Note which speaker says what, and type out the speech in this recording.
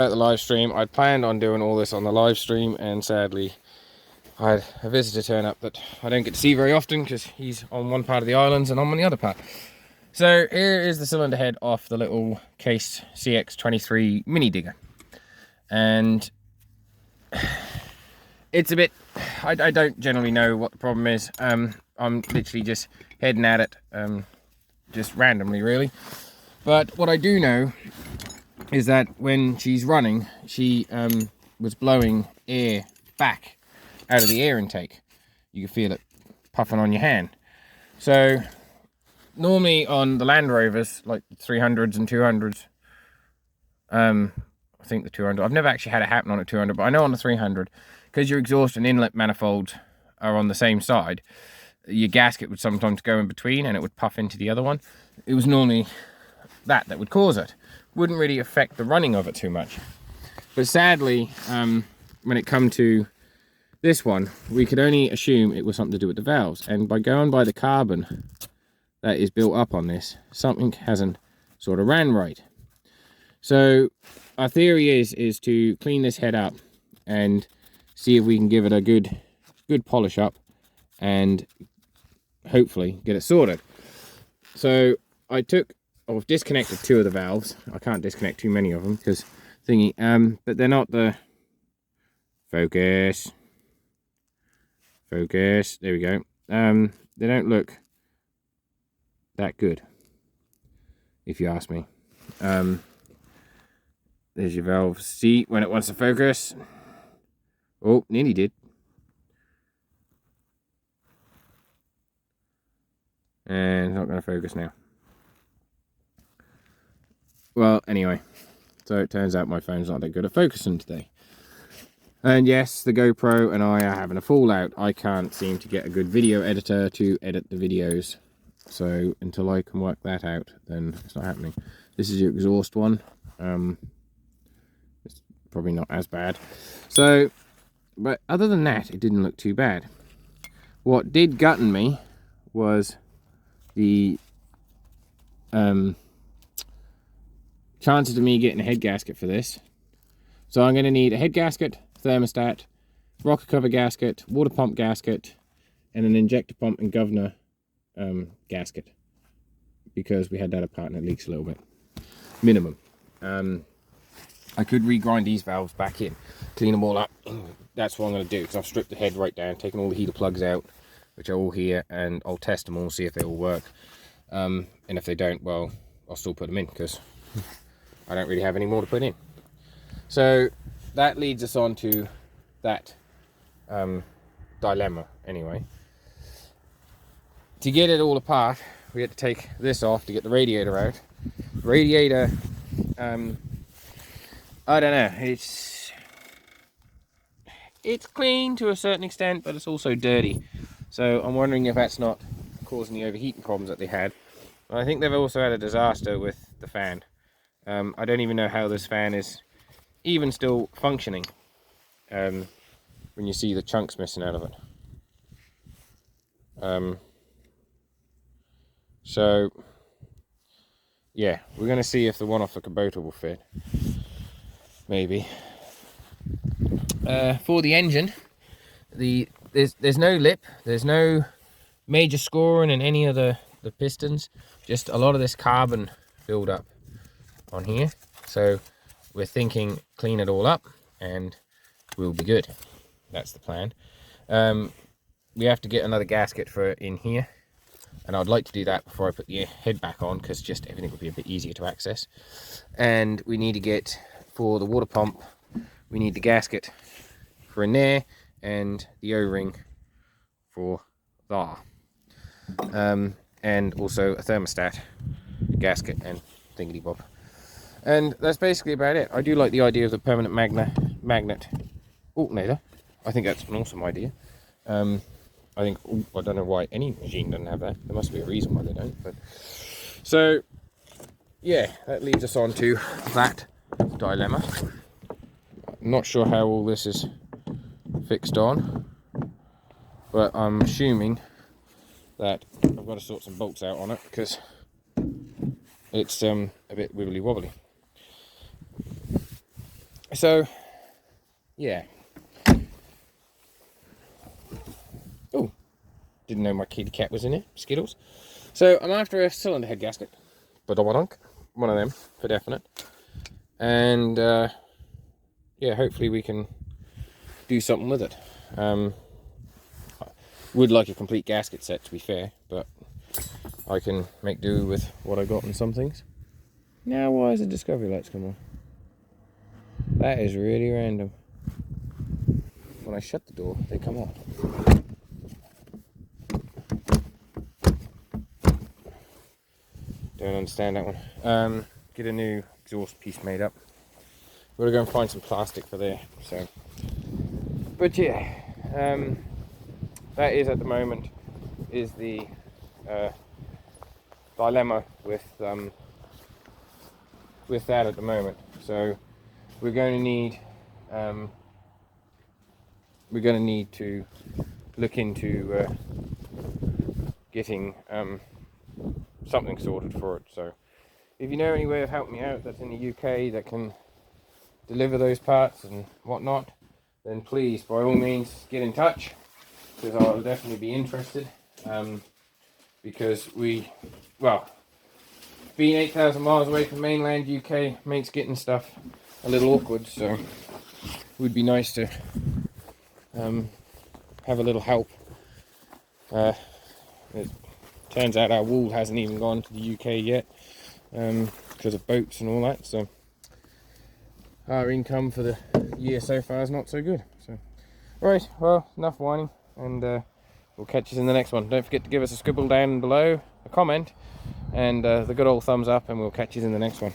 Speaker 1: At the live stream, I'd planned on doing all this on the live stream, and sadly I had a visitor turn up that I don't get to see very often because he's on one part of the islands and I'm on the other part. So here is the cylinder head off the little Case CX23 mini digger, and it's a bit, I don't generally know what the problem is. I'm literally just heading at it just randomly really, but what I do know is that when she's running, she was blowing air back out of the air intake. You can feel it puffing on your hand. So normally on the Land Rovers, like 300s and 200s, I think the 200, I've never actually had it happen on a 200, but I know on the 300, because your exhaust and inlet manifolds are on the same side, your gasket would sometimes go in between and it would puff into the other one. It was normally that would cause it. Wouldn't really affect the running of it too much. But sadly, when it come to this one, we could only assume it was something to do with the valves. And by going by the carbon that is built up on this, something hasn't sort of ran right. So our theory is to clean this head up and see if we can give it a good polish up and hopefully get it sorted. So I've disconnected 2 of the valves. I can't disconnect too many of them because thingy, but they're not the focus, there we go. They don't look that good, if you ask me. There's your valve. See when it wants to focus. Oh, nearly did. And it's not going to focus now. Well, anyway, so it turns out my phone's not that good at focusing today. And yes, the GoPro and I are having a fallout. I can't seem to get a good video editor to edit the videos. So until I can work that out, then it's not happening. This is your exhaust one. It's probably not as bad. So, but other than that, it didn't look too bad. What did gutten me was the chances of me getting a head gasket for this. So I'm going to need a head gasket, thermostat, rocker cover gasket, water pump gasket, and an injector pump and governor gasket, because we had that apart and it leaks a little bit, minimum. I could regrind these valves back in, clean them all up. That's what I'm going to do, because I've stripped the head right down, taken all the heater plugs out, which are all here, and I'll test them all, see if they all work. And if they don't, well, I'll still put them in, because I don't really have any more to put in. So that leads us on to that dilemma anyway. To get it all apart, we had to take this off to get the radiator out. Radiator, I don't know, it's clean to a certain extent, but it's also dirty. So I'm wondering if that's not causing the overheating problems that they had. I think they've also had a disaster with the fan. I don't even know how this fan is even still functioning when you see the chunks missing out of it. So yeah, we're going to see if the one off the Kubota will fit. Maybe. For the engine, there's no lip, there's no major scoring in any of the pistons, just a lot of this carbon build up on here. So we're thinking clean it all up and we'll be good. That's the plan. We have to get another gasket for in here, and I'd like to do that before I put the head back on, because just everything would be a bit easier to access. And we need to get, for the water pump, we need the gasket for in there and the O-ring for there. And also a thermostat gasket and thingy bob. And that's basically about it. I do like the idea of the permanent magnet alternator. I think that's an awesome idea. I don't know why any machine doesn't have that. There must be a reason why they don't. But so yeah, that leads us on to that dilemma. I'm not sure how all this is fixed on, but I'm assuming that I've got to sort some bolts out on it, because it's a bit wibbly wobbly. So, yeah. Oh, didn't know my kitty cat was in it. Skittles. So I'm after a cylinder head gasket. One of them for definite. And yeah, hopefully we can do something with it. Would like a complete gasket set, to be fair, but I can make do with what I got on some things. Now, why is the discovery lights come on? That is really random. When I shut the door, they come on. Don't understand that one. Get a new exhaust piece made up. We're gonna go and find some plastic for there. So, but yeah, that is at the moment is the dilemma with that at the moment. So we're going to need to look into getting something sorted for it. So if you know any way of helping me out that's in the UK that can deliver those parts and whatnot, then please, by all means, get in touch, because I'll definitely be interested. Because being 8,000 miles away from mainland UK makes getting stuff a little awkward, so it would be nice to have a little help. It turns out our wool hasn't even gone to the UK yet, because of boats and all that, so our income for the year so far is not so good. So, right, well, enough whining, and we'll catch you in the next one. Don't forget to give us a scribble down below, a comment, and the good old thumbs up, and we'll catch you in the next one.